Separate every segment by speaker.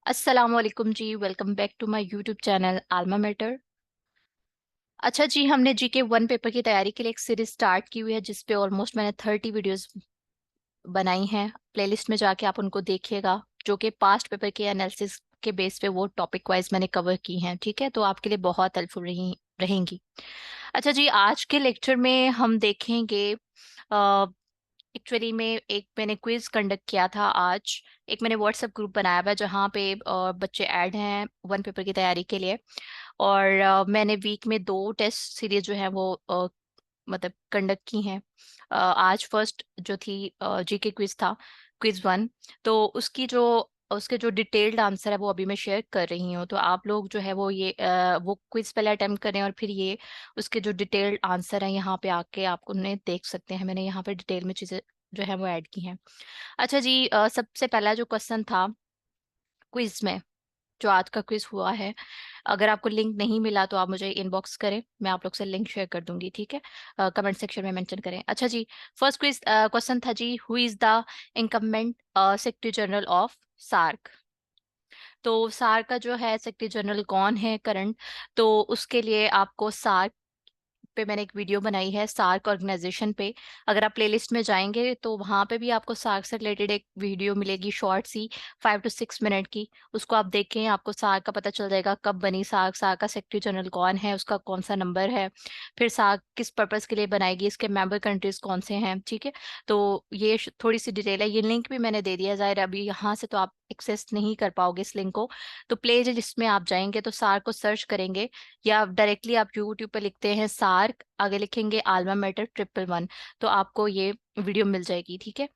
Speaker 1: अस्सलामुअलैकुम जी। Welcome back to my YouTube channel Alma Mater. अच्छा जी, हमने जीके वन पेपर की तैयारी के लिए एक सीरीज स्टार्ट की हुई है जिस पे ऑलमोस्ट मैंने 30 वीडियोस बनाई हैं। प्लेलिस्ट में जाके आप उनको देखिएगा, जो कि पास्ट पेपर के एनालिसिस के बेस पे वो टॉपिक वाइज मैंने कवर की हैं। ठीक है, तो आपके लिए बहुत हेल्पफुल रहेंगी। अच्छा जी, आज के लेक्चर में हम देखेंगे, एक्चुअली में एक मैंने क्विज कंडक्ट किया था आज। एक मैंने व्हाट्सएप ग्रुप बनाया हुआ है जहाँ पे बच्चे ऐड हैं वन पेपर की तैयारी के लिए। और मैंने वीक में 2 टेस्ट सीरीज जो है वो मतलब कंडक्ट की हैं। आज फर्स्ट जो थी जीके क्विज था, क्विज 1। तो उसके जो डिटेल्ड आंसर है वो अभी मैं शेयर कर रही हूँ। तो आप लोग जो है वो वो क्विज पहले अटेम्प्ट करें और फिर ये उसके जो डिटेल्ड आंसर है यहाँ पे आके आप उन्हें देख सकते हैं। मैंने यहाँ पे डिटेल में चीजें जो है वो ऐड की हैं। अच्छा जी, सबसे पहला जो क्वेश्चन था क्विज में, जो आज का क्विज हुआ है, अगर आपको लिंक नहीं मिला तो आप मुझे इनबॉक्स करें, मैं आप लोग से लिंक शेयर कर दूंगी। ठीक है, कमेंट सेक्शन में मेंशन करें। अच्छा जी, फर्स्ट क्विज क्वेश्चन था जी, who is the incumbent secretary general of SAARC. तो सार्क का जो है सेक्रेटरी जनरल कौन है करंट, तो उसके लिए आपको सार्क पे मैंने एक वीडियो बनाई है, सार्क ऑर्गेनाइजेशन पे। अगर आप प्लेलिस्ट में जाएंगे तो वहां पे भी आपको सार्क से रिलेटेड एक वीडियो मिलेगी, शॉर्ट सी, 5 to 6 मिनट की। उसको आप देखें, आपको सार्क का पता चल जाएगा कब बनी सार्क, सार्क का सेक्रेटरी जनरल कौन है, उसका कौन सा नंबर है, फिर सार्क किस पर्पस के लिए बनाएगी, इसके मेंबर कंट्रीज कौन से हैं। ठीक है, तो ये थोड़ी सी डिटेल है। ये लिंक भी मैंने दे दिया, जाहिर है अभी यहाँ से तो आप एक्सेस नहीं कर पाओगे इस लिंक को। तो प्ले जिसमें आप जाएंगे तो सार्क को सर्च करेंगे, या डायरेक्टली आप यूट्यूब पे लिखते हैं सार्क, आगे लिखेंगे आल्मा मैटर 111, तो आपको ये वीडियो मिल जाएगी। ठीक है,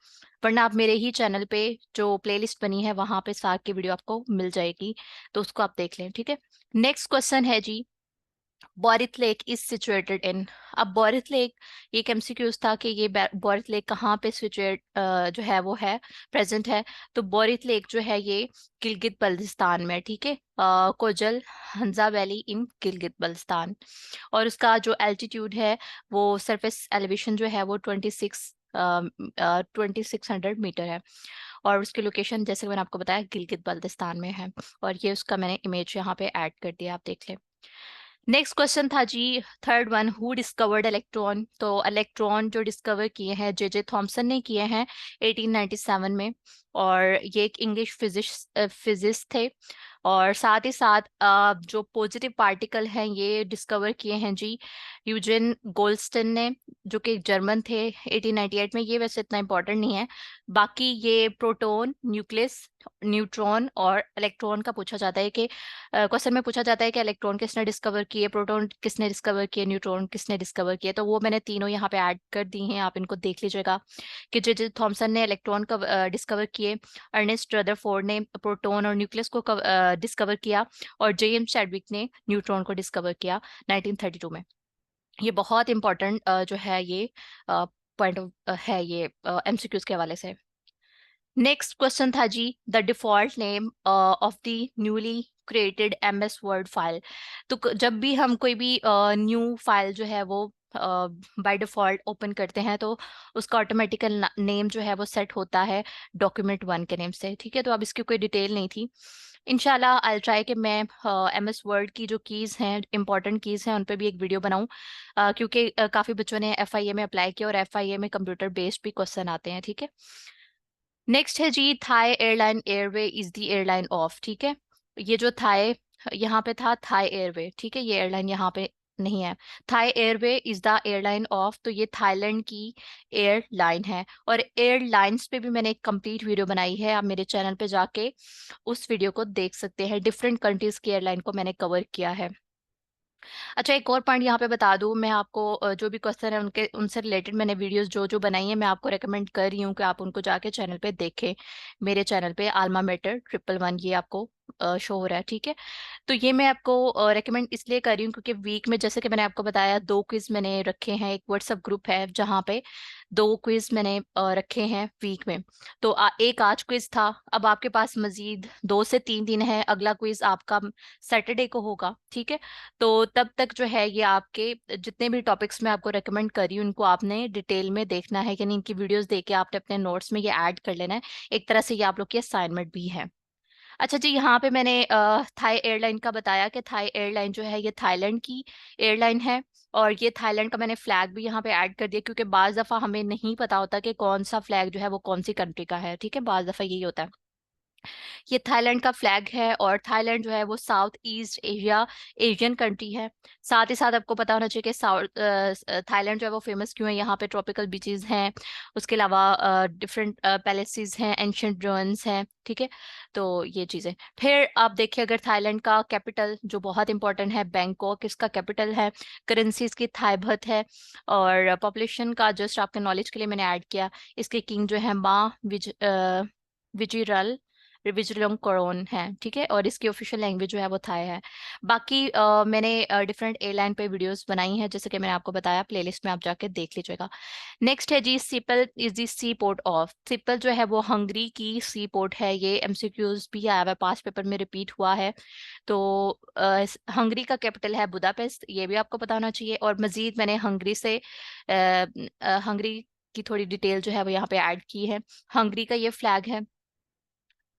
Speaker 1: वरना आप मेरे ही चैनल पे जो प्लेलिस्ट बनी है वहां पे सार्क की वीडियो आपको मिल जाएगी, तो उसको आप देख लें। ठीक है, नेक्स्ट क्वेश्चन है जी, बोरित लेक इज सिचुएटेड इन। अब बोरित लेक, ये एक एमसीक्यूज था कि ये बोरित लेक कहाँ पे सिचुएट जो है वो है, प्रेजेंट है। तो बोरित लेक जो है ये गिलगित बल्तिस्तान में है। ठीक है, causal Hunza valley in Gilgit Baltistan. और उसका जो एल्टीट्यूड है, वो सरफेस एलिवेशन जो है वो 2600 मीटर है। और उसकी लोकेशन जैसे कि मैंने आपको बताया गिलगित बल्तिस्तान में है। और ये उसका मैंने इमेज यहाँ पे ऐड कर दिया, आप देख लें। नेक्स्ट क्वेश्चन था जी, third one, who discovered electron. तो इलेक्ट्रॉन जो डिस्कवर किए हैं जे थॉमसन ने किए हैं 1897 में। और ये एक इंग्लिश फिजिस्ट थे। और साथ ही साथ जो पॉजिटिव पार्टिकल हैं ये डिस्कवर किए हैं जी यूजेन गोल्डस्टन ने, जो कि जर्मन थे 1898 में। ये वैसे इतना इंपॉर्टेंट नहीं है। बाकी ये प्रोटॉन, न्यूक्लियस, न्यूट्रॉन और इलेक्ट्रॉन का पूछा जाता है कि क्वेश्चन में पूछा जाता है कि इलेक्ट्रॉन किसने डिस्कवर किए, प्रोटॉन किसने डिस्कवर किए, न्यूट्रॉन किसने डिस्कवर किए। तो वो मैंने तीनों यहाँ पे ऐड कर दी हैं, आप इनको देख लीजिएगा कि जे थॉमसन ने इलेक्ट्रॉन का डिस्कवर किए, अर्नेस्ट रदरफोर्ड ने प्रोटॉन और न्यूक्लियस को डिस्कवर किया, और जेम्स चैडविक ने न्यूट्रॉन को डिस्कवर किया 1932 में। ये बहुत इंपॉर्टेंट जो है ये पॉइंट है ये एमसीक्यूज के हवाले से। नेक्स्ट क्वेश्चन था जी, the default name of the newly created MS Word file. तो जब भी हम कोई भी न्यू फाइल जो है वो बाय डिफॉल्ट ओपन करते हैं तो उसका ऑटोमेटिकल नेम जो है वो सेट होता है document 1 के नेम से। ठीक है, तो अब इसकी कोई डिटेल नहीं थी। इंशाल्लाह आई ट्राई कि मैं एमएस वर्ड की जो कीज़ हैं, इंपॉर्टेंट कीज़ हैं, उन पे भी एक वीडियो बनाऊं, क्योंकि काफ़ी बच्चों ने एफआईए में अप्लाई किया और एफआईए में कंप्यूटर बेस्ड भी क्वेश्चन आते हैं। ठीक है, नेक्स्ट है जी, Thai airline airway is the airline of. ठीक है, ये जो थाई यहाँ पे था थाई एयरवे, ठीक है, ये एयरलाइन यहाँ पे नहीं है। Thai airway is the airline of, तो ये थाईलैंड की एयरलाइन है। और एयरलाइंस पे भी मैंने एक कंप्लीट वीडियो बनाई है, आप मेरे चैनल पे जाके उस वीडियो को देख सकते हैं। डिफरेंट कंट्रीज की एयरलाइन को मैंने कवर किया है। अच्छा, एक और पॉइंट यहाँ पे बता दूं मैं आपको, जो भी क्वेश्चन है उनके उनसे रिलेटेड मैंने वीडियोस जो जो बनाई है मैं आपको रेकमेंड कर रही हूँ कि आप उनको जाके चैनल पे देखें। मेरे चैनल पे आल्मा मेटर 111 ये आपको शो हो रहा है। ठीक है, तो ये मैं आपको रेकमेंड इसलिए कर रही हूँ क्योंकि वीक में जैसे कि मैंने आपको बताया 2 क्विज मैंने रखे हैं, एक व्हाट्सएप ग्रुप है जहाँ पे 2 क्विज मैंने रखे हैं वीक में। तो एक आज क्विज था, अब आपके पास मजीद 2 से 3 दिन है, अगला क्विज आपका सैटरडे को होगा। ठीक है, तो तब तक जो है ये आपके जितने भी टॉपिक्स मैं आपको रेकमेंड कर रही हूँ उनको आपने डिटेल में देखना है, कि नहीं इनकी वीडियोस देख के आपने अपने नोट्स में ये ऐड कर लेना है। एक तरह से ये आप लोग की असाइनमेंट भी है। अच्छा जी, यहाँ पे मैंने थाई एयरलाइन का बताया कि थाई एयरलाइन जो है ये थाईलैंड की एयरलाइन है। और ये थाईलैंड का मैंने फ्लैग भी यहाँ पे ऐड कर दिया, क्योंकि बाज दफ़ा हमें नहीं पता होता कि कौन सा फ्लैग जो है वो कौन सी कंट्री का है। ठीक है, बाज दफ़ा यही होता है। ये थाईलैंड का फ्लैग है, और थाईलैंड जो है वो south east Asia Asian country है। साथ ही साथ आपको पता होना चाहिए कि साउथ थाईलैंड जो है वो फेमस क्यों है। यहाँ पे ट्रॉपिकल बीचेस हैं, उसके अलावा डिफरेंट पैलेसेस हैं, एंशियंट ruins हैं। ठीक है, तो ये चीज़ें। फिर आप देखिए, अगर थाईलैंड का कैपिटल जो बहुत इंपॉर्टेंट है, बैंकॉक इसका कैपिटल है। करेंसी इसकी थाई बात है। और पॉपुलेशन का जस्ट आपके नॉलेज के लिए मैंने ऐड किया। इसके किंग जो है माँ विजिरल विजयलोंगकोरोन है। ठीक है, और इसकी ऑफिशियल लैंग्वेज जो है वो थाई है। बाकी मैंने डिफरेंट एयरलाइन पे वीडियोस बनाई हैं, जैसे कि मैंने आपको बताया, प्लेलिस्ट में आप जाके देख लीजिएगा। नेक्स्ट है जी, Sipal is the sea port of. Sipal जो है वो हंगरी की सी पोर्ट है। ये एमसीक्यूज भी आया हुआ है, पास पेपर में रिपीट हुआ है। तो हंगरी का कैपिटल है बुदापेस्ट, ये भी आपको पता होना चाहिए। और मजीद मैंने हंगरी से हंगरी की थोड़ी डिटेल जो है वो यहाँ पे ऐड की है। हंगरी का ये फ्लैग है,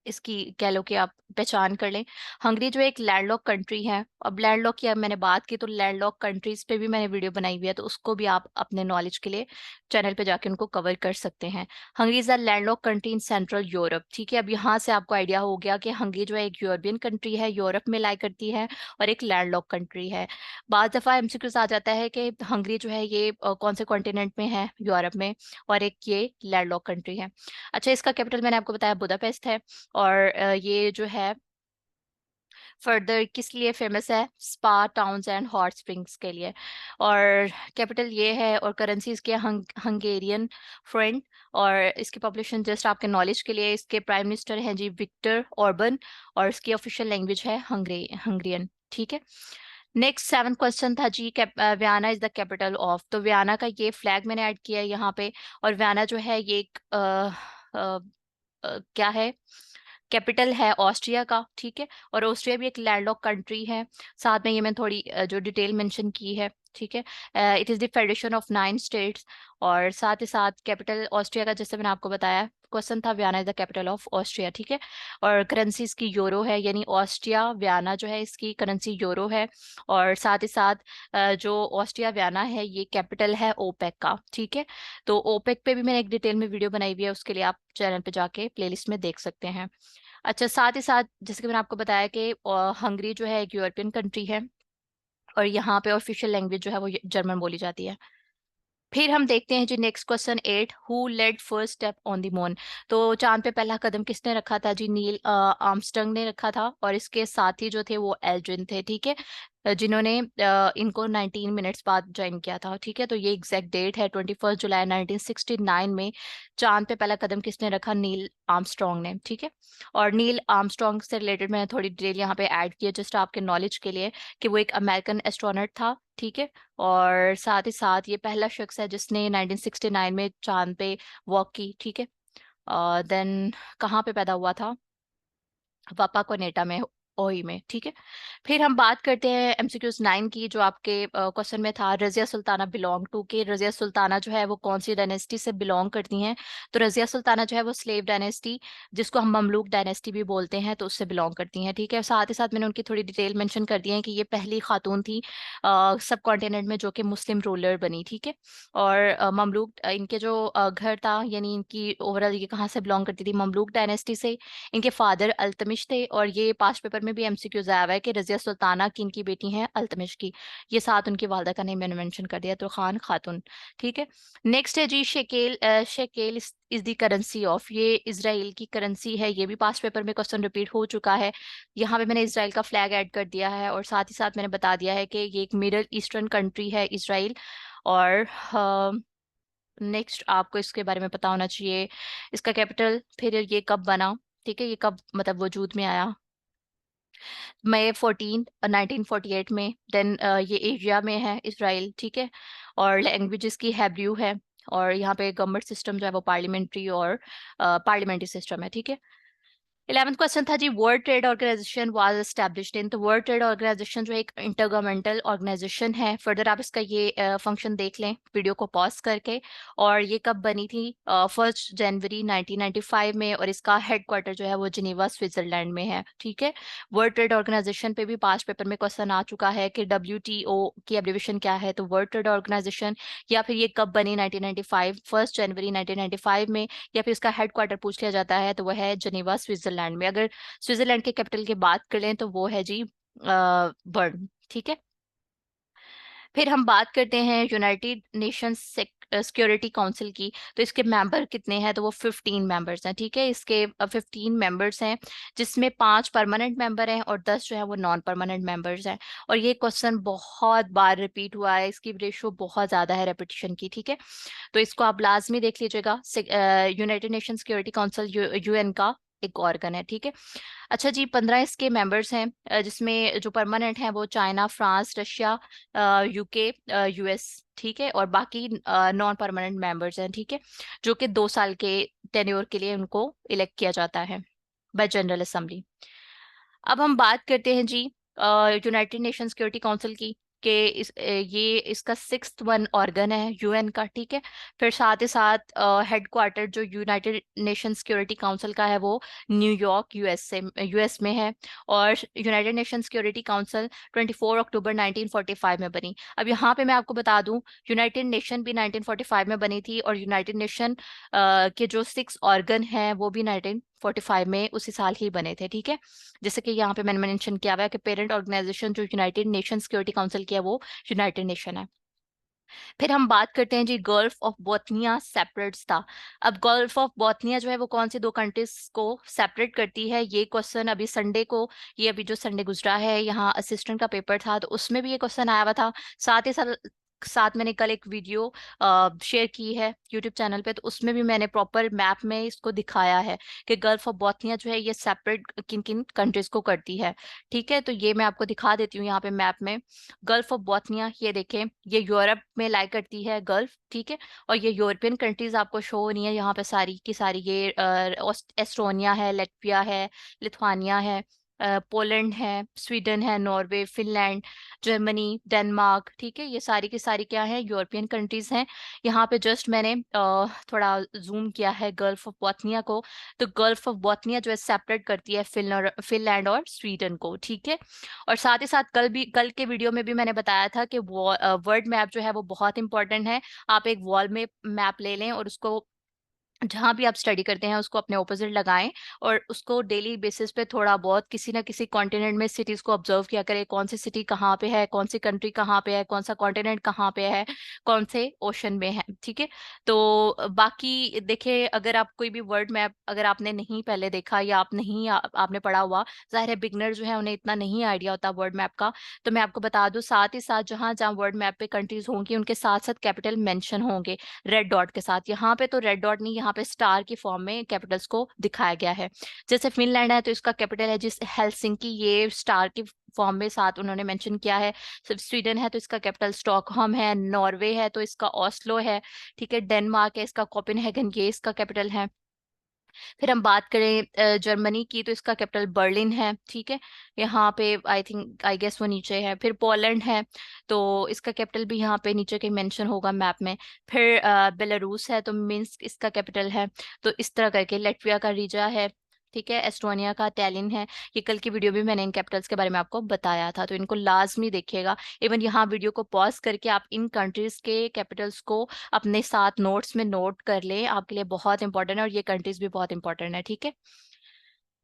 Speaker 1: इसकी कह लो कि आप पहचान कर लें। हंगरी जो एक लैंडलॉक कंट्री है। अब लैंडलॉक की अब मैंने बात की, तो लैंडलॉक कंट्रीज पे भी मैंने वीडियो बनाई हुई है, तो उसको भी आप अपने नॉलेज के लिए चैनल पे जाके उनको कवर कर सकते हैं। Hungary is a landlocked country in central Europe. ठीक है, अब यहाँ से आपको आइडिया हो गया कि हंगरी जो है एक यूरोपियन कंट्री है, यूरोप में लाई करती है, और एक लैंडलॉक कंट्री है। बाद दफा एमसीक्यूज आ जाता है कि हंगरी जो है ये कौन से कॉन्टिनेंट में है, यूरोप में, और एक ये लैंडलॉक कंट्री है। अच्छा, इसका कैपिटल मैंने आपको बताया बुदापेस्ट है। और ये जो है फर्दर किस लिए फेमस है, spa towns and hot springs के लिए। और कैपिटल ये है, और करेंसी इसके हंगेरियन फ्रेंड। और इसकी पॉपुलेशन जस्ट आपके नॉलेज के लिए, इसके प्राइम मिनिस्टर हैं जी विक्टर ऑर्बन, और इसकी ऑफिशियल लैंग्वेज है हंगरियन। ठीक है, नेक्स्ट 7th क्वेश्चन था जी, Vienna is the capital of. तो वियना का ये फ्लैग मैंने ऐड किया है यहाँ पे। और वियना जो है ये एक क्या है, कैपिटल है ऑस्ट्रिया का। ठीक है, और ऑस्ट्रिया भी एक लैंडलॉक कंट्री है। साथ में ये मैंने थोड़ी जो डिटेल मेंशन की है। ठीक है, it is the federation of 9 states. और साथ ही साथ कैपिटल ऑस्ट्रिया का, जैसे मैंने आपको बताया, क्वेश्चन था Vienna is the capital of Austria. ठीक है, और करेंसी इसकी यूरो है, यानी ऑस्ट्रिया वियना जो है इसकी करेंसी यूरो है। और साथ ही साथ जो ऑस्ट्रिया वियना है ये कैपिटल है ओपेक का। ठीक है, तो ओपेक पे भी मैंने एक डिटेल में वीडियो बनाई हुई है, उसके लिए आप चैनल पे जाके प्लेलिस्ट में देख सकते हैं। अच्छा, साथ ही साथ जैसे कि मैंने आपको बताया कि हंगरी जो है एक यूरोपियन कंट्री है, और यहाँ पे ऑफिशियल लैंग्वेज जो है वो जर्मन बोली जाती है। फिर हम देखते हैं जी next question 8, who led first step on the moon. तो चांद पे पहला कदम किसने रखा था जी, नील आर्मस्ट्रॉन्ग ने रखा था, और इसके साथी जो थे वो एल्ड्रिन थे। ठीक है, जिन्होंने इनको 19 मिनट्स बाद ज्वाइन किया था। ठीक है, तो ये एग्जैक्ट डेट है 21 जुलाई 1969 में चांद पे पहला कदम किसने रखा, नील आर्मस्ट्रॉन्ग ने। ठीक है, और नील आर्मस्ट्रॉन्ग से रिलेटेड मैंने थोड़ी डिटेल यहाँ पे ऐड की है, जस्ट आपके नॉलेज के लिए, कि वो एक अमेरिकन एस्ट्रोनॉट था। ठीक है, और साथ ही साथ ये पहला शख्स है जिसने 1969 में चांद पे वॉक की। ठीक है, देन कहाँ पे पैदा हुआ था, पापा कोनेटा में, ओही में। ठीक है, फिर हम बात करते हैं एमसीक्यूज 9 की, जो आपके क्वेश्चन में था, रजिया सुल्ताना बिलोंग टू के। रजिया सुल्ताना जो है वो कौन सी डायनेस्टी से बिलोंग करती हैं। तो रजिया सुल्ताना जो है वो स्लेव डायनेस्टी, जिसको हम ममलूक डायनेस्टी भी बोलते हैं, तो उससे बिलोंग करती हैं। ठीक है, साथ ही साथ मैंने उनकी थोड़ी डिटेल मेंशन कर दी है कि ये पहली खातून थी सब कॉन्टिनेंट में जो कि मुस्लिम रूलर बनी। ठीक है, और ममलूक इनके जो घर था, यानी इनकी ओवरऑल ये कहाँ से बिलोंग करती थी, ममलूक डायनेस्टी से। इनके फादर अल्तमिश थे, और ये पास्ट पेपर में भी एमसीक्यूज आया हुआ है कि रजिया सुल्ताना की इनकी बेटी हैं अल्तमिश की। ये साथ उनकी वालदा का नेम मैंने मेंशन कर दिया, तो खान खातून। ठीक है, नेक्स्ट है जी shekel. Shekel is the currency of, ये इसराइल की करेंसी है। ये भी पास्ट पेपर में क्वेश्चन रिपीट हो चुका है। यहाँ पे मैंने इसराइल का फ्लैग ऐड कर दिया है, और साथ ही साथ मैंने बता दिया है कि ये एक मिडल ईस्टर्न कंट्री है इसराइल। और नेक्स्ट आपको इसके बारे में पता होना चाहिए, इसका कैपिटल, फिर ये कब बना। ठीक है, ये कब मतलब वजूद में आया, मई 14 1948 में। देन ये एशिया में है इसराइल। ठीक है, और लैंग्वेज इसकी हैब्रू है। और यहाँ पे गवर्नमेंट सिस्टम जो है वो पार्लियामेंट्री और पार्लियामेंट्री सिस्टम है। ठीक है, 11th क्वेश्चन था जी, World Trade Organization was established in. तो वर्ल्ड ट्रेड ऑर्गेनाइजेशन जो है एक इंटरगवर्नमेंटल ऑर्गेनाइजेशन है। फर्दर आप इसका ये फंक्शन देख लें वीडियो को पॉज करके। और ये कब बनी थी? 1 जनवरी 1995 में। और इसका हेडक्वार्टर जो है वो जिनेवा स्विट्जरलैंड में है। ठीक है, वर्ल्ड ट्रेड ऑर्गेनाइजेशन पे भी पास्ट पेपर में क्वेश्चन आ चुका है कि WTO की एब्रिविएशन क्या है, तो वर्ल्ड ट्रेड ऑर्गेनाइजेशन। या फिर ये कब बनी? 1995, 1 जनवरी 1995 में। या फिर इसका हेडक्वार्टर पूछ लिया जाता है तो वह है जिनेवा स्विट्जरलैंड में। अगर स्विट्जरलैंड के कैपिटल की बात कर लें तो वो है जी बर्न। ठीक है, फिर हम बात करते हैं यूनाइटेड नेशंस सिक्योरिटी काउंसिल की। तो इसके मेंबर कितने हैं? तो वो 15 मेंबर्स हैं। ठीक है, इसके 15 मेंबर्स हैं, जिसमें 5 परमानेंट मेंबर हैं और 10 जो है वो नॉन परमानेंट मेंबर्स हैं। और ये क्वेश्चन बहुत बार रिपीट हुआ है, इसकी रेशो बहुत ज्यादा है रेपिटेशन की। ठीक है, तो इसको आप लाजमी देख लीजिएगा। United nation security council UN का एक ऑर्गन है। ठीक है, अच्छा जी, 15 इसके मेंबर्स हैं, जिसमें जो परमानेंट हैं वो China, France, Russia, UK, US। ठीक है, और बाकी नॉन परमानेंट मेंबर्स हैं। ठीक है, जो कि 2 साल के टेन्योर के लिए उनको इलेक्ट किया जाता है बाय जनरल असेंबली। अब हम बात करते हैं जी यूनाइटेड नेशन सिक्योरिटी काउंसिल की, ये इसका 6th वन ऑर्गन है UN का। ठीक है, फिर साथ ही साथ हेडक्वार्टर जो यूनाइटेड नेशन सिक्योरिटी काउंसिल का है वो न्यूयॉर्क US में है। और यूनाइटेड नेशन सिक्योरिटी काउंसिल 24 अक्टूबर 1945 में बनी। अब यहाँ पे मैं आपको बता दूं, यूनाइटेड नेशन भी 1945 में बनी थी, और यूनाइटेड नेशन के जो 6 ऑर्गन हैं वो भी 1945 में उसी साल ही बने थे। ठीक है, जैसे कि यहाँ पे मैंने मेंशन किया हुआ है कि पेरेंट ऑर्गेनाइजेशन जो यूनाइटेड नेशन सिक्योरिटी काउंसिल की है वो यूनाइटेड नेशन है। फिर हम बात करते हैं जी, गल्फ ऑफ बोथनिया सेपरेट्स था। अब गल्फ ऑफ बोथनिया जो है वो कौन सी 2 कंट्रीज को सेपरेट करती है? ये क्वेश्चन अभी संडे को, ये अभी जो संडे गुजरा है, यहाँ असिस्टेंट का पेपर था तो उसमें भी ये क्वेश्चन आया हुआ था। साथ ही साथ मैंने कल एक वीडियो शेयर की है यूट्यूब चैनल पे, तो उसमें भी मैंने प्रॉपर मैप में इसको दिखाया है कि गल्फ ऑफ बोथनिया जो है ये सेपरेट किन किन कंट्रीज को करती है। ठीक है, तो ये मैं आपको दिखा देती हूँ यहाँ पे मैप में। गल्फ ऑफ बोथनिया, ये देखें, ये यूरोप में लाई करती है गल्फ। ठीक है, और ये यूरोपियन कंट्रीज आपको शो हो रही है यहाँ पे सारी की सारी। ये एस्टोनिया है, लेटविया है, लिथुआनिया है, पोलैंड है, स्वीडन है, नॉर्वे, फिनलैंड, जर्मनी, डेनमार्क। ठीक है, ये सारी की सारी क्या है? यूरोपियन कंट्रीज हैं। यहाँ पे जस्ट मैंने थोड़ा जूम किया है गल्फ ऑफ बोथनिया को। तो गल्फ ऑफ बोथनिया जो है सेपरेट करती है फिनलैंड और स्वीडन को। ठीक है, और साथ ही साथ कल के वीडियो में भी मैंने बताया था कि वर्ल्ड मैप जो है वो बहुत इंपॉर्टेंट है। आप एक वॉल में मैप ले लें और उसको जहां भी आप स्टडी करते हैं उसको अपने ऑपोजिट लगाएं, और उसको डेली बेसिस पे थोड़ा बहुत किसी ना किसी कॉन्टिनेंट में सिटीज को ऑब्जर्व किया करें। कौन सी सिटी कहाँ पे है, कौन सी कंट्री कहाँ पे है, कौन सा कॉन्टिनेंट कहाँ पे है, कौन से ओशन में है। ठीक है, तो बाकी देखिए, अगर आप कोई भी वर्ल्ड मैप अगर आपने नहीं पहले देखा या आपने पढ़ा हुआ, जाहिर है बिगनर जो है उन्हें इतना नहीं आइडिया होता वर्ल्ड मैप का। तो मैं आपको बता दूं, साथ ही साथ जहां जहां वर्ल्ड मैप पे कंट्रीज होंगी उनके साथ साथ कैपिटल मेंशन होंगे रेड डॉट के साथ। यहाँ पे तो रेड डॉट नहीं, यहाँ पे स्टार की फॉर्म में कैपिटल्स को दिखाया गया है। जैसे फिनलैंड है तो इसका कैपिटल है जिस हेलसिंकी, ये स्टार की फॉर्म में साथ उन्होंने मेंशन किया है। स्वीडन है तो इसका कैपिटल स्टॉकहोम है। नॉर्वे है तो इसका ऑस्लो है। ठीक है, डेनमार्क है, इसका कोपेनहेगन, ये इसका कैपिटल है। फिर हम बात करें जर्मनी की, तो इसका कैपिटल बर्लिन है। ठीक है, यहाँ पे आई गेस वो नीचे है। फिर पोलैंड है तो इसका कैपिटल भी यहाँ पे नीचे के मेंशन होगा मैप में। फिर बेलारूस है तो मिन्स्क इसका कैपिटल है। तो इस तरह करके लेटविया का रीजा है। ठीक है, एस्टोनिया का टैलिन है। ये कल की वीडियो भी मैंने इन कैपिटल्स के बारे में आपको बताया था, तो इनको लाजमी देखिएगा। इवन यहाँ वीडियो को पॉज करके आप इन कंट्रीज के कैपिटल्स को अपने साथ नोट्स में नोट कर लें, आपके लिए बहुत इंपॉर्टेंट है, और ये कंट्रीज भी बहुत इंपॉर्टेंट है। ठीक है,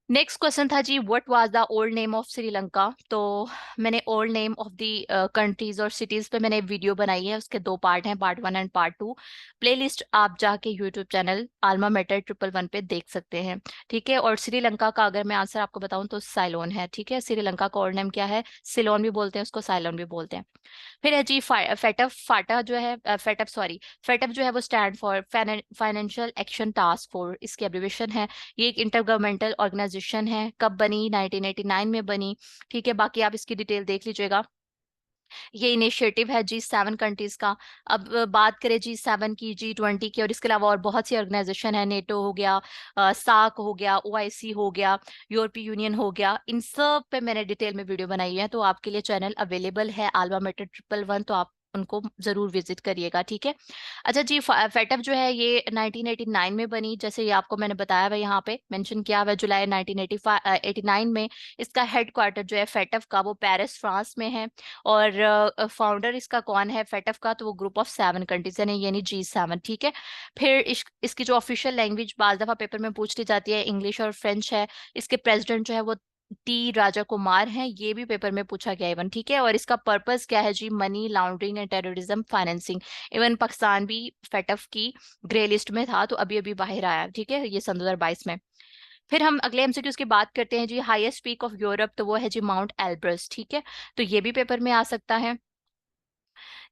Speaker 1: नेक्स्ट क्वेश्चन था जी, what was the old name of Sri Lanka. तो मैंने old name of the countries और सिटीज पे मैंने वीडियो बनाई है, उसके 2 पार्ट हैं, पार्ट 1 एंड पार्ट 2। प्लेलिस्ट आप जाके यूट्यूब चैनल आल्मा मेटर 111 पे देख सकते हैं। ठीक है, और श्रीलंका का अगर मैं आंसर आपको बताऊं तो साइलोन है। ठीक है, श्रीलंका का ओल्ड नेम क्या है? सिलोन भी बोलते हैं उसको, साइलोन भी बोलते हैं। फिर है जी फेटअप, फाटा जो है फेटअप जो है वो stand for financial action task force, इसकी एब्रिविएशन है। ये एक इंटरगवर्नमेंटल ऑर्गेनाइजेशन है। कब बनी? 1989 में बनी। ठीक है, बाकी आप इसकी डिटेल देख लीजिएगा। ये इनिशिएटिव है G7 कंट्रीज का। अब बात करें G7 की, G20 की, और इसके अलावा और बहुत सी ऑर्गेनाइजेशन है, नेटो हो गया, सार्क हो गया, OIC हो गया, यूरोपीय यूनियन हो गया, इन सब पे मैंने डिटेल में वीडियो बनाई है, तो आपके लिए चैनल अवेलेबल है अल्मा मेटर 111, तो आप उनको जरूर विजिट करिएगा, ठीक है। अच्छा जी, फेटअप जो है ये 1989 में बनी, जैसे ये आपको मैंने बताया हुआ, यहाँ पे मेंशन किया हुआ जुलाई 1989 में। इसका हेडक्वार्टर जो है फेटअप का वो पेरिस फ्रांस में है। और फाउंडर इसका कौन है फेटअप का, तो वो ग्रुप ऑफ 7 कंट्रीज यानी G7, ठीक है। फिर इसकी जो ऑफिशियल लैंग्वेज बाज दफा पेपर में पूछ ली जाती है, इंग्लिश और फ्रेंच है। इसके प्रेसिडेंट जो है वो टी राजा कुमार हैं, ये भी पेपर में पूछा गया इवन, ठीक है। और इसका पर्पस क्या है जी, money laundering and terrorism financing. Even Pakistan भी फेटअप की ग्रे लिस्ट में था, तो अभी अभी बाहर आया, ठीक है, ये सन 2022 में। फिर हम अगले एमसीक्यूज की बात करते हैं जी, हाईएस्ट पीक ऑफ यूरोप, तो वो है जी माउंट एल्ब्रस, ठीक है। तो ये भी पेपर में आ सकता है।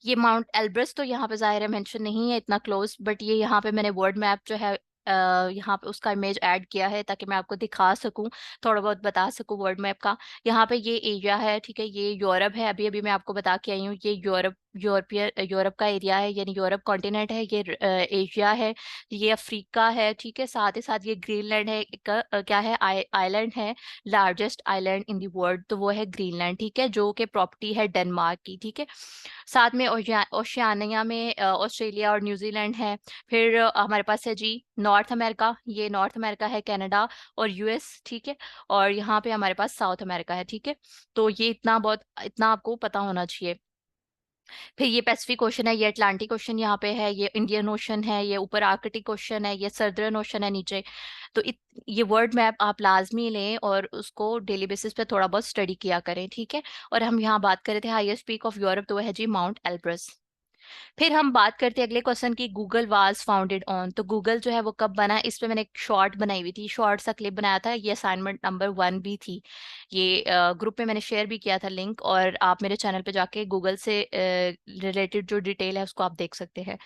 Speaker 1: ये माउंट एल्ब्रस तो यहाँ पे ज़ाहिर है मेंशन नहीं है इतना क्लोज, बट ये यहाँ पे मैंने वर्ल्ड मैप जो है यहाँ पे उसका इमेज ऐड किया है ताकि मैं आपको दिखा सकूं, थोड़ा बहुत बता सकूं वर्ल्ड मैप का। यहाँ पे ये एरिया है, ठीक है, ये यूरोप है, अभी अभी मैं आपको बता के आई हूँ, ये यूरोप का एरिया है, यानी यूरोप कॉन्टिनेंट है, ये एशिया है, ये अफ्रीका है, ठीक है। साथ ही साथ ये ग्रीनलैंड है, क्या है, आइलैंड है, largest island in the world, तो वो है ग्रीनलैंड, ठीक है, जो कि प्रॉपर्टी है डेनमार्क की, ठीक है। साथ में ओशियानिया में ऑस्ट्रेलिया और न्यूजीलैंड है। फिर हमारे पास है जी नॉर्थ अमेरिका, ये नॉर्थ अमेरिका है, कनाडा और यूएस, ठीक है। और यहाँ पे हमारे पास साउथ अमेरिका है, ठीक है। तो ये इतना आपको पता होना चाहिए। फिर ये पैसिफिक ओशन है, ये अटलांटिक ओशन यहाँ पे है, ये इंडियन ओशन है, ये ऊपर आर्कटिक ओशन है, ये सर्दर्न ओशन है नीचे। तो ये वर्ल्ड मैप आप लाजमी लें और उसको डेली बेसिस पे थोड़ा बहुत स्टडी किया करें, ठीक है। और हम यहाँ बात कर रहे थे हाईएस्ट पीक ऑफ यूरोप, तो वो है जी माउंट एल्ब्रस। फिर हम बात करते हैं अगले क्वेश्चन की, गूगल वाज फाउंडेड ऑन, तो गूगल जो है वो कब बना, इस पे मैंने एक शॉर्ट बनाई हुई थी, शॉर्ट सा क्लिप बनाया था, ये असाइनमेंट नंबर 1 भी थी। ये ग्रुप में मैंने शेयर भी किया था लिंक, और आप मेरे चैनल पे जाके गूगल से रिलेटेड जो डिटेल है उसको आप देख सकते हैं।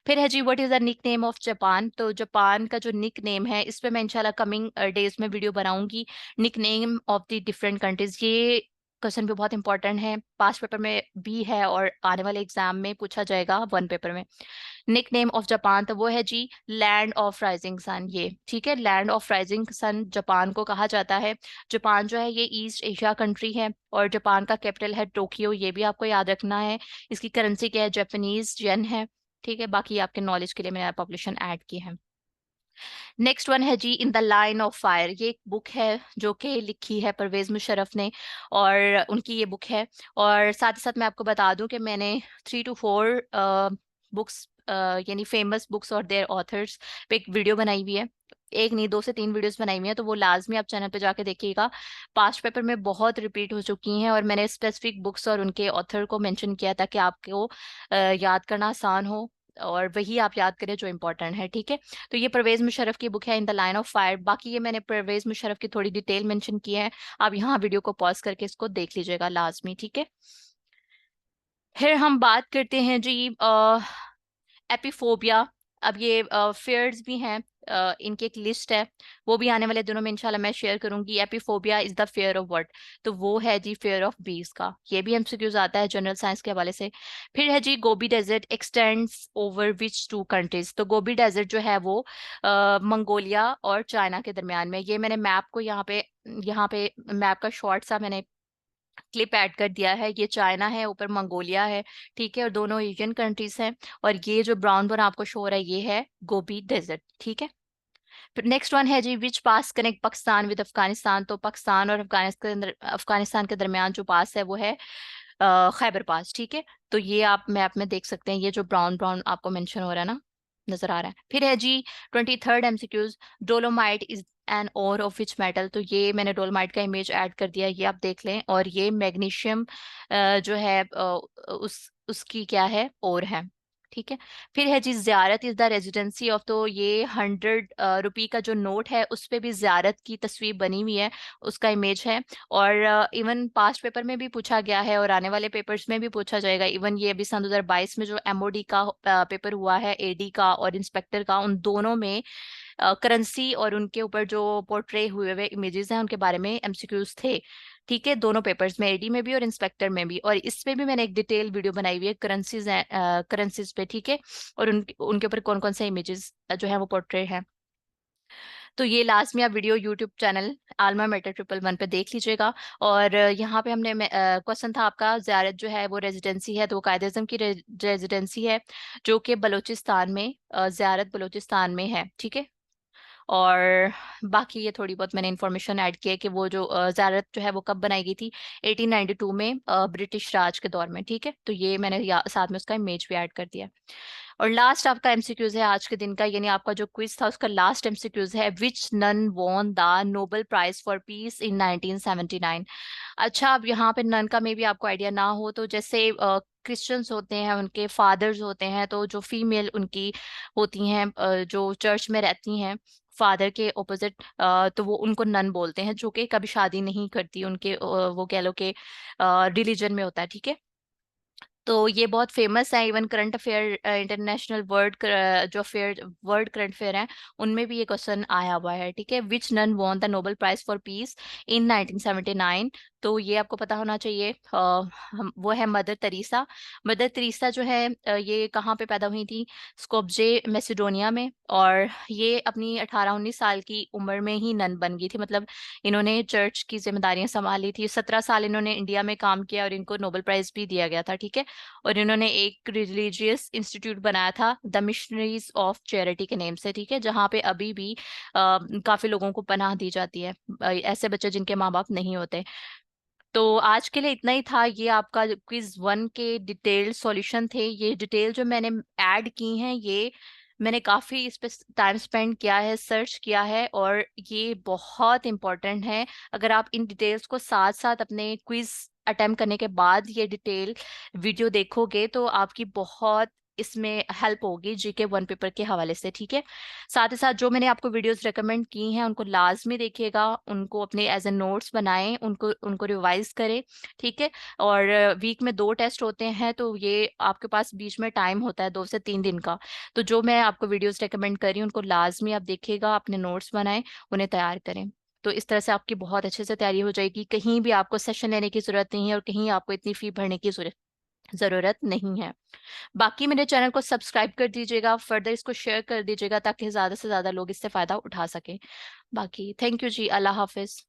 Speaker 1: फिर है जी what is the nick name of Japan, तो जापान का जो निक नेम है, इस पे मैं इंशाल्लाह कमिंग डेज में वीडियो बनाऊंगी, nick name of the different countries. ये क्वेश्चन भी बहुत इंपॉर्टेंट है, पास्ट पेपर में भी है और आने वाले एग्जाम में पूछा जाएगा 1 पेपर में। निक नेम ऑफ जापान, तो वो है जी लैंड ऑफ राइजिंग सन, ये ठीक है, land of rising sun Japan को कहा जाता है। जापान जो है ये ईस्ट एशिया कंट्री है, और जापान का कैपिटल है टोक्यो, ये भी आपको याद रखना है। इसकी करेंसी क्या है, जापानीज येन है, ठीक है। बाकी आपके नॉलेज के लिए मैंने पॉपुलेशन ऐड की है। नेक्स्ट वन है जी in the line of fire, ये एक बुक है जो कि लिखी है परवेज मुशर्रफ ने, और उनकी ये बुक है। और साथ ही साथ मैं आपको बता दूं कि मैंने 3 to 4 बुक्स यानी फेमस बुक्स और देयर ऑथर्स पे एक वीडियो बनाई हुई है, एक नहीं 2 से 3 वीडियोस बनाई हुई है, तो वो लाजमी आप चैनल पे जाके देखिएगा। पास्ट पेपर में बहुत रिपीट हो चुकी हैं, और मैंने स्पेसिफिक बुक्स और उनके ऑथर को मेंशन किया ताकि आपको याद करना आसान हो, और वही आप याद करें जो इम्पोर्टेंट है, ठीक है। तो ये परवेज मुशर्रफ की बुक है इन द लाइन ऑफ फायर, बाकी ये मैंने परवेज मुशर्रफ की थोड़ी डिटेल मेंशन की है, आप यहाँ वीडियो को पॉज करके इसको देख लीजिएगा लाजमी, ठीक है। फिर हम बात करते हैं जी एपिफोबिया। अब ये फेयर्स भी हैं, इनकी एक लिस्ट है, वो भी आने वाले दिनों में इंशाल्लाह मैं शेयर करूंगी। Apiphobia is the fear of what, तो वो है जी फेयर ऑफ बीज का, ये भी एमसीक्यूज आता है जनरल साइंस के हवाले से। फिर है जी Gobi desert extends over which 2 countries, तो गोबी डेजर्ट जो है वो मंगोलिया और चाइना के दरमियान में, ये मैंने मैप को यहाँ पे मैप का शॉर्ट सा मैंने क्लिप ऐड कर दिया है, ये चाइना है, ऊपर मंगोलिया है, ठीक है, और दोनों एशियन कंट्रीज हैं। और ये जो ब्राउन ब्राउन आपको शो हो रहा है ये है गोबी डेजर्ट, ठीक है। फिर नेक्स्ट वन है जी विच पास कनेक्ट पाकिस्तान विद अफगानिस्तान, तो पाकिस्तान और अफगानिस्तान के दरमियान जो पास है वो है खैबर पास, ठीक है। तो ये आप मैप में देख सकते हैं, ये जो ब्राउन ब्राउन आपको मेंशन हो रहा है ना, नजर आ रहा है। फिर है जी 23rd MCQs, dolomite is an ore of which metal, तो ये मैंने डोलोमाइट का इमेज ऐड कर दिया है, ये आप देख लें। और ये मैग्नीशियम जो है उसकी क्या है, और है, ठीक है। फिर है जी जियारत इज द रेजिडेंसी ऑफ, तो ये 100 रुपी का जो नोट है उस पे भी जियारत की तस्वीर बनी हुई है, उसका इमेज है। और इवन पास्ट पेपर में भी पूछा गया है और आने वाले पेपर्स में भी पूछा जाएगा। इवन ये अभी सन 2022 में जो एमओडी का पेपर हुआ है, एडी का और इंस्पेक्टर का, उन दोनों में करेंसी और उनके ऊपर जो पोर्ट्रे हुए हुए इमेजेस हैं उनके बारे में एमसीक्यूज थे। ठीक है, दोनों पेपर्स में, एडी में भी और इंस्पेक्टर में भी। और इसमें भी मैंने एक डिटेल वीडियो बनाई हुई है करेंसीज करेंसीज पे। ठीक है, और उनके ऊपर कौन कौन से इमेजेस जो है वो पोर्ट्रे हैं। तो ये लास्ट में आप वीडियो यूट्यूब चैनल आलमा मेटर 111 पे देख लीजिएगा। और यहाँ पे हमने क्वेश्चन था आपका, ज़ियारत जो है वो रेजिडेंसी है, तो वो कायद अज़म की रेजिडेंसी है जो कि बलूचिस्तान में, ज़ियारत बलूचिस्तान में है। ठीक है, और बाकी ये थोड़ी बहुत मैंने इन्फॉर्मेशन ऐड की है कि वो जो ज़ियारत जो है वो कब बनाई गई थी, 1892 में, ब्रिटिश राज के दौर में। ठीक है, तो ये मैंने साथ में उसका इमेज भी ऐड कर दिया। और लास्ट आपका एमसीक्यूज है आज के दिन का, यानी आपका जो क्विज था उसका लास्ट एमसीक्यूज है, which nun won the Nobel prize for peace in 1979। अच्छा, अब यहाँ पे नन का मे भी आपको आइडिया ना हो, तो जैसे क्रिश्चियंस होते हैं, उनके फादर्स होते हैं, तो जो फीमेल उनकी होती हैं, जो चर्च में रहती हैं फादर के ऑपोजिट, तो वो उनको नन बोलते हैं, जो कि कभी शादी नहीं करती, उनके वो कह लो कि रिलीजन में होता है। ठीक है, तो ये बहुत फेमस है, even current affair, international world जो अफेयर, वर्ल्ड करंट अफेयर है उनमें भी ये क्वेश्चन आया हुआ है। ठीक है, which nun won the Nobel prize for peace in 1979। तो ये आपको पता होना चाहिए, वो है मदर तेरेसा। मदर तेरेसा जो है ये कहाँ पे पैदा हुई थी, स्कोप्जे मैसेडोनिया में। और ये अपनी 18-19 साल की उम्र में ही नन बन गई थी, मतलब इन्होंने चर्च की जिम्मेदारियां संभाली थी। 17 साल इन्होंने इंडिया में काम किया और इनको नोबेल प्राइज भी दिया गया था। ठीक है, और इन्होंने एक रिलीजियस इंस्टीट्यूट बनाया था द मिशनरीज ऑफ चैरिटी के नेम से। ठीक है, जहाँ पे अभी भी काफी लोगों को पनाह दी जाती है, ऐसे बच्चे जिनके माँ बाप नहीं होते। तो आज के लिए इतना ही था, ये आपका क्विज 1 के डिटेल्ड सॉल्यूशन थे। ये डिटेल जो मैंने ऐड की हैं, ये मैंने काफ़ी इस पे टाइम स्पेंड किया है, सर्च किया है, और ये बहुत इंपॉर्टेंट है। अगर आप इन डिटेल्स को साथ साथ अपने क्विज अटेम्प्ट करने के बाद ये डिटेल वीडियो देखोगे तो आपकी बहुत इसमें हेल्प होगी जीके 1 पेपर के हवाले से। ठीक है, साथ ही साथ जो मैंने आपको वीडियोस रेकमेंड की हैं उनको लाजमी देखिएगा, उनको अपने एज ए नोट्स बनाएं, उनको उनको रिवाइज करें। ठीक है, और वीक में 2 टेस्ट होते हैं, तो ये आपके पास बीच में टाइम होता है 2 से 3 दिन का। तो जो मैं आपको वीडियोस रेकमेंड कर रही हूँ उनको लाजमी आप देखिएगा, अपने नोट्स बनाएं, उन्हें तैयार करें। तो इस तरह से आपकी बहुत अच्छे से तैयारी हो जाएगी, कहीं भी आपको सेशन लेने की जरूरत नहीं है और कहीं आपको इतनी फी भरने की जरूरत नहीं है। बाकी मेरे चैनल को सब्सक्राइब कर दीजिएगा, फर्दर इसको शेयर कर दीजिएगा ताकि ज़्यादा से ज़्यादा लोग इससे फ़ायदा उठा सकें। बाकी थैंक यू जी, अल्लाह हाफिज़।